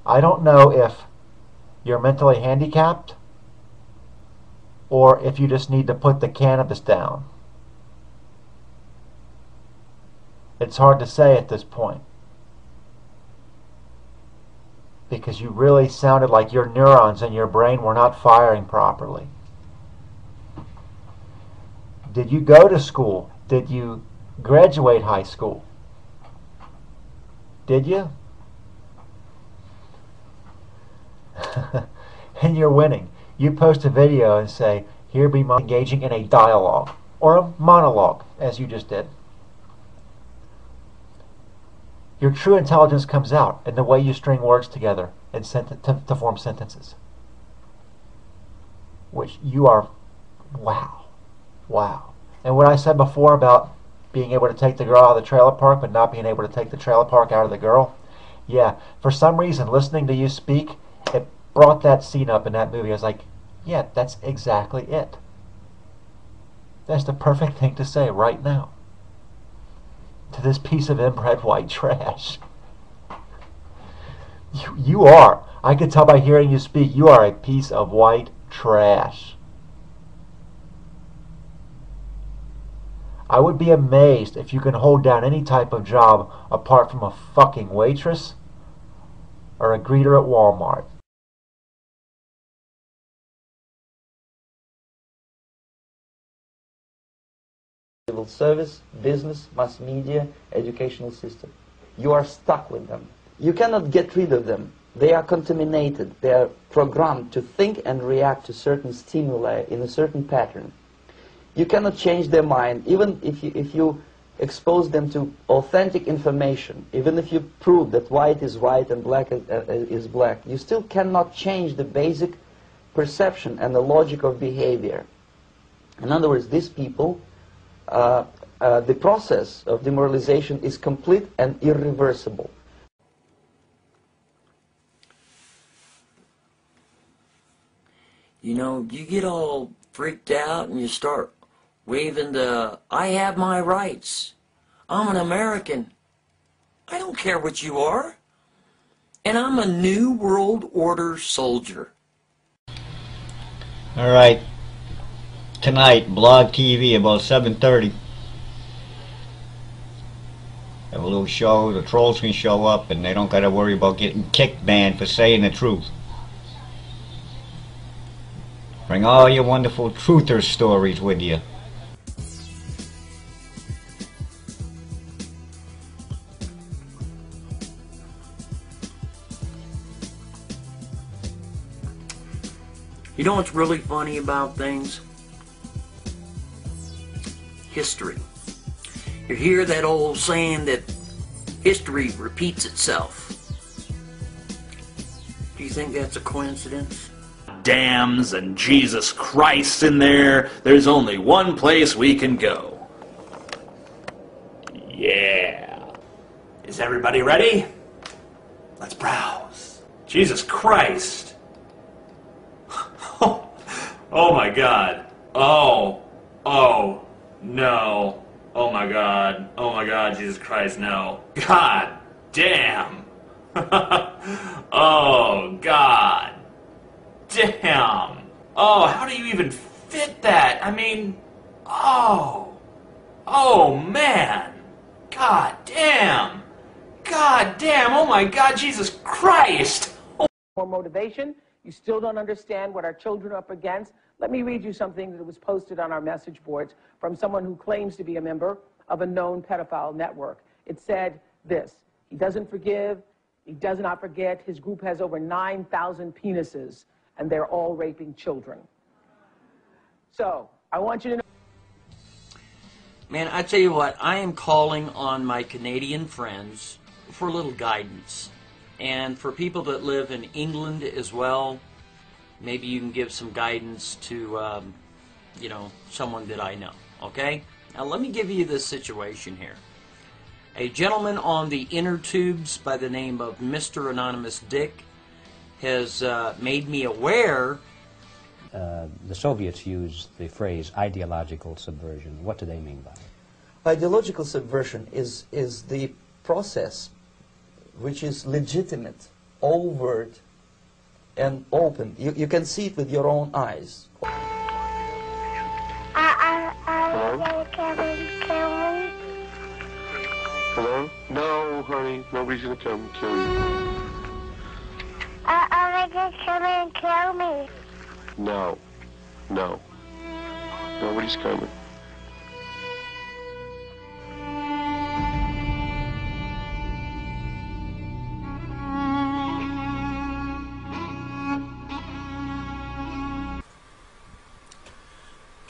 I don't know if you're mentally handicapped or if you just need to put the cannabis down. It's hard to say at this point, because you really sounded like your neurons in your brain were not firing properly. Did you go to school? Did you graduate high school? Did you? And you're winning. You post a video and say, "Here be engaging in a dialogue," or a monologue, as you just did. Your true intelligence comes out in the way you string words together and to form sentences. Which you are, wow, wow. And what I said before about being able to take the girl out of the trailer park but not being able to take the trailer park out of the girl, yeah, for some reason, listening to you speak, it brought that scene up in that movie. I was like, yeah, that's exactly it. That's the perfect thing to say right now to this piece of inbred white trash. You are. I could tell by hearing you speak, you are a piece of white trash. I would be amazed if you can hold down any type of job apart from a fucking waitress or a greeter at Walmart. Civil service, business, mass media, educational system. You are stuck with them. You cannot get rid of them. They are contaminated. They are programmed to think and react to certain stimuli in a certain pattern. You cannot change their mind, even if you expose them to authentic information, even if you prove that white is white and black is black. You still cannot change the basic perception and the logic of behavior. In other words, these people, the process of demoralization is complete and irreversible. You know, you get all freaked out and you start waving the, "I have my rights. I'm an American. I don't care what you are. And I'm a New World Order soldier." All right. Tonight, Blog TV, about 7:30. Have a little show. The trolls can show up and they don't got to worry about getting kick banned for saying the truth. Bring all your wonderful truther stories with you. You know what's really funny about things? History. You hear that old saying that history repeats itself. Do you think that's a coincidence? Dams and Jesus Christ in there. There's only one place we can go. Yeah. Is everybody ready? Let's browse. Jesus Christ. Oh my God. Oh no. Oh my God, Jesus Christ, no. God damn. Oh God damn. Oh, how do you even fit that? I mean, oh man. God damn. God damn. Oh my God, Jesus Christ. More motivation. You still don't understand what our children are up against. Let me read you something that was posted on our message boards from someone who claims to be a member of a known pedophile network. It said this: he doesn't forgive, he does not forget, his group has over 9,000 penises, and they're all raping children. So, I want you to know... Man, I tell you what, I am calling on my Canadian friends for a little guidance. And for people that live in England as well, maybe you can give some guidance to, you know, someone that I know, okay? Now let me give you this situation here. A gentleman on the inner tubes by the name of Mr. Anonymous Dick has made me aware. The Soviets used the phrase ideological subversion. What do they mean by it? Ideological subversion is the process which is legitimate overt and open. You can see it with your own eyes. Hello? Hello? No, honey, nobody's gonna come and kill you. They just come and kill me. No, no, nobody's coming.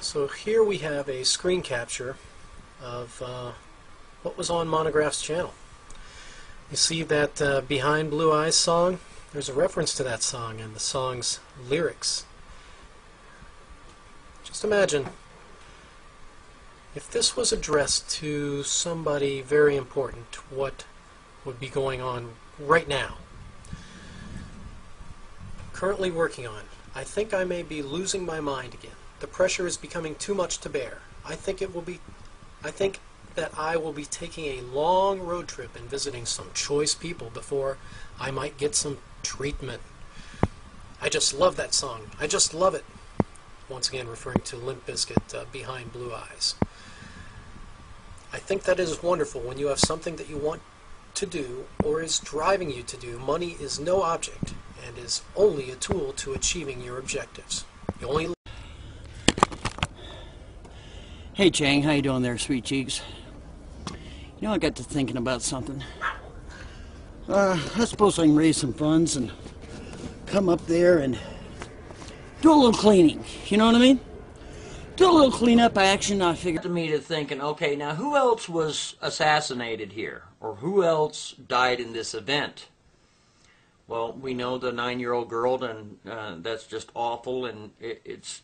So here we have a screen capture of what was on Monograph's channel. You see that Behind Blue Eyes song? There's a reference to that song and the song's lyrics. Just imagine if this was addressed to somebody very important, what would be going on right now. Currently working on. I think I may be losing my mind again. The pressure is becoming too much to bear. I think that I will be taking a long road trip and visiting some choice people before I might get some treatment. I just love that song. I just love it. Once again referring to Limp Bizkit, Behind Blue Eyes. I think that is wonderful when you have something that you want to do or is driving you to do. Money is no object and is only a tool to achieving your objectives. You only Hey Chang, how you doing there, sweet cheeks? You know, I got to thinking about something. I suppose I can raise some funds and come up there and do a little cleaning. You know what I mean? Do a little cleanup action. I figured to me to thinking, okay, now who else was assassinated here? Or who else died in this event? Well, we know the 9-year-old girl, and that's just awful, and it's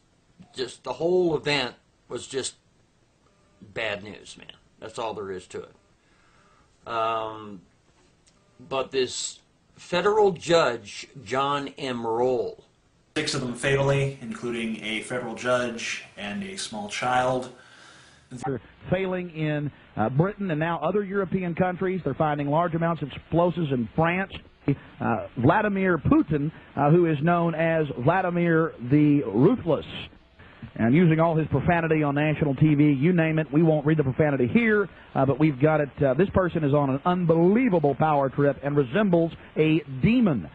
just, the whole event was just bad news, man. That's all there is to it. But this federal judge, John M. Roll, 6 of them fatally, including a federal judge and a small child. They're failing in Britain and now other European countries. They're finding large amounts of explosives in France. Vladimir Putin, who is known as Vladimir the Ruthless, and using all his profanity on national TV, you name it. We won't read the profanity here, but we've got it. This person is on an unbelievable power trip and resembles a demon.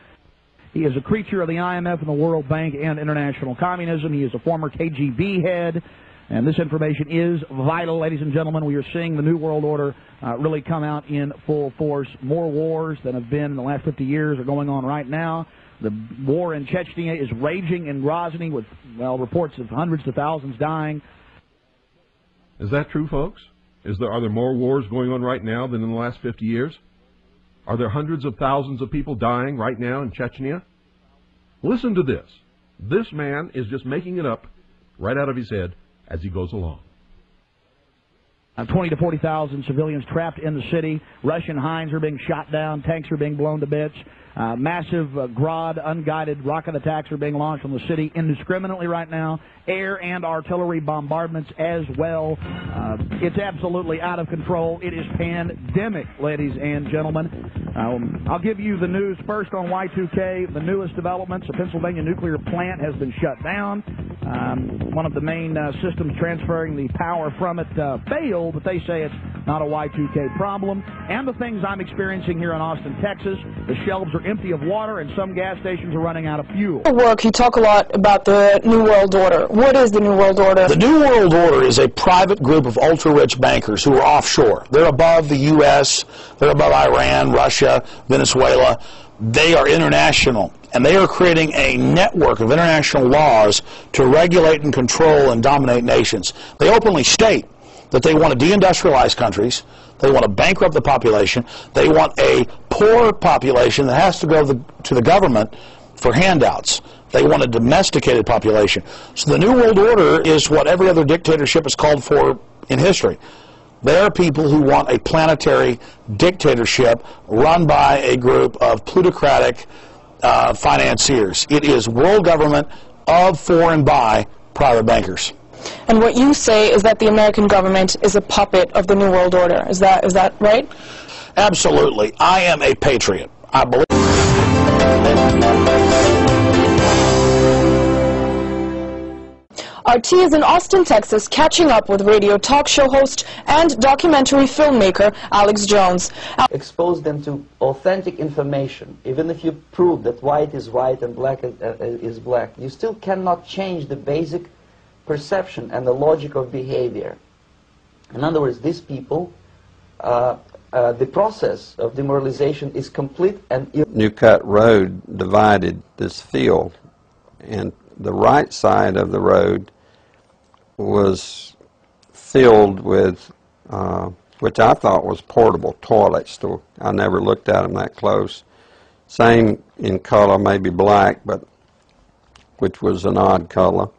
He is a creature of the IMF and the World Bank and international communism. He is a former KGB head, and this information is vital, ladies and gentlemen. We are seeing the New World Order really come out in full force. More wars than have been in the last 50 years are going on right now. The war in Chechnya is raging in Grozny with, well, reports of hundreds of thousands dying. Is that true, folks? Are there more wars going on right now than in the last 50 years? Are there hundreds of thousands of people dying right now in Chechnya? Listen to this. This man is just making it up right out of his head as he goes along. 20 to 40,000 civilians trapped in the city. Russian Hinds are being shot down. Tanks are being blown to bits. Massive Grad unguided rocket attacks are being launched on the city indiscriminately right now. Air and artillery bombardments as well. It's absolutely out of control. It is pandemic, ladies and gentlemen. I'll give you the news first on Y2K. The newest developments: a Pennsylvania nuclear plant has been shut down. One of the main systems transferring the power from it failed, but they say it's not a Y2K problem. And the things I'm experiencing here in Austin, Texas: the shelves are empty of water and some gas stations are running out of fuel. Work, you talk a lot about the New World Order. What is the New World Order? The New World Order is a private group of ultra-rich bankers who are offshore. They're above the U.S., they're above Iran, Russia, Venezuela. They are international, and they are creating a network of international laws to regulate and control and dominate nations. They openly state that they want to deindustrialize countries, they want to bankrupt the population, they want a poor population that has to go to the government for handouts. They want a domesticated population. So the New World Order is what every other dictatorship is called for in history. They are people who want a planetary dictatorship run by a group of plutocratic financiers. It is world government of, for, and by private bankers. And what you say is that the American government is a puppet of the New World Order. Is that right? Absolutely. I am a patriot. I believe RT is in Austin, Texas, catching up with radio talk show host and documentary filmmaker Alex Jones. Expose them to authentic information. Even if you prove that white is white and black is black, you still cannot change the basic perception and the logic of behavior. In other words, these people, the process of demoralization is complete and... New Cut Road divided this field, and the right side of the road was filled with, which I thought was portable toilets. So I never looked at them that close. Same in color, maybe black, but which was an odd color.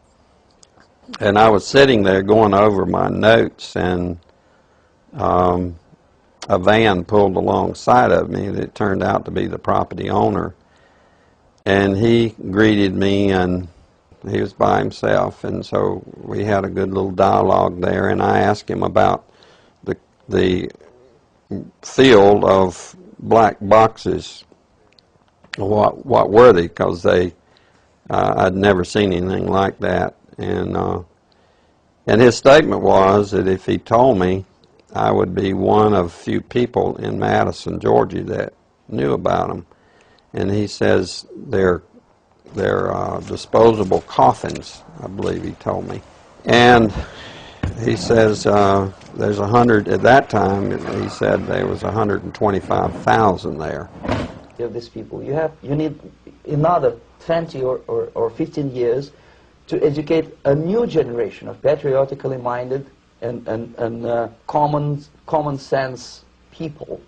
And I was sitting there going over my notes, and a van pulled alongside of me that turned out to be the property owner. And he greeted me, and he was by himself, and so we had a good little dialogue there, and I asked him about the field of black boxes. What were they? Because I'd never seen anything like that, and his statement was that if he told me, I would be one of few people in Madison, Georgia that knew about them. And he says they're disposable coffins, I believe he told me. And he says there's 100, at that time, he said there was 125,000 there. You have these people. You need another 20 or 15 years to educate a new generation of patriotically minded and common sense people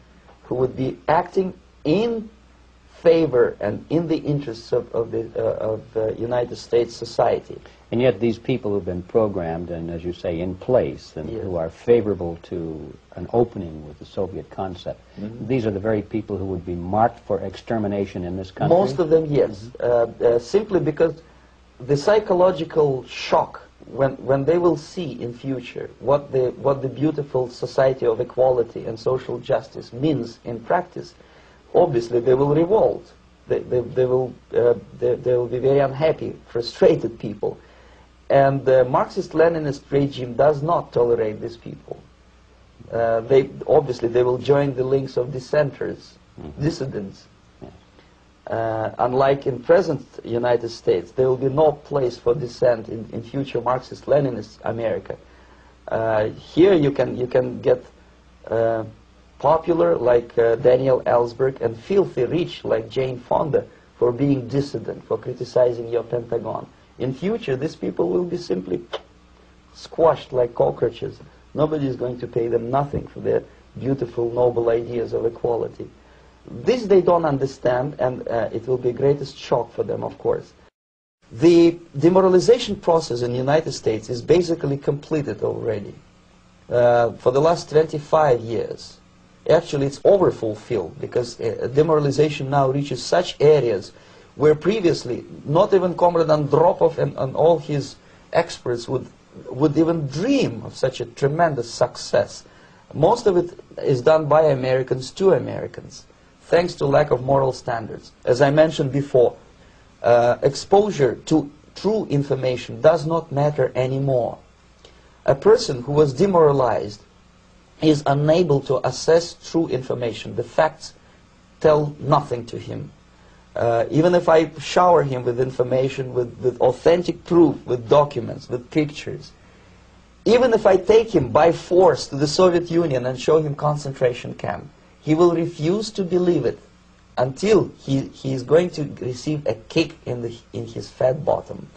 who would be acting in favor and in the interests of the United States society. And yet these people who've been programmed and, as you say, in place, and who are favorable to an opening with the Soviet concept, these are the very people who would be marked for extermination in this country? Most of them, yes. Simply because the psychological shock when they will see in future what the beautiful society of equality and social justice means in practice, obviously they will revolt. They will be very unhappy, frustrated people. And the Marxist-Leninist regime does not tolerate these people. Obviously they will join the links of dissenters, dissidents. Unlike in present United States, there will be no place for dissent in future Marxist-Leninist America. Here you can get popular like Daniel Ellsberg and filthy rich like Jane Fonda for being dissident, for criticizing your Pentagon. In future, these people will be simply squashed like cockroaches. Nobody is going to pay them nothing for their beautiful, noble ideas of equality. This they don't understand, and it will be the greatest shock for them, of course. The demoralization process in the United States is basically completed already. For the last 25 years. Actually, it's overfulfilled, because demoralization now reaches such areas where previously not even Comrade Andropov and all his experts would even dream of such a tremendous success. Most of it is done by Americans to Americans, thanks to lack of moral standards. As I mentioned before, exposure to true information does not matter anymore. A person who was demoralized is unable to assess true information. The facts tell nothing to him. Even if I shower him with information, with authentic proof, with documents, with pictures, even if I take him by force to the Soviet Union and show him concentration camp, he will refuse to believe it until he is going to receive a kick in his fat bottom.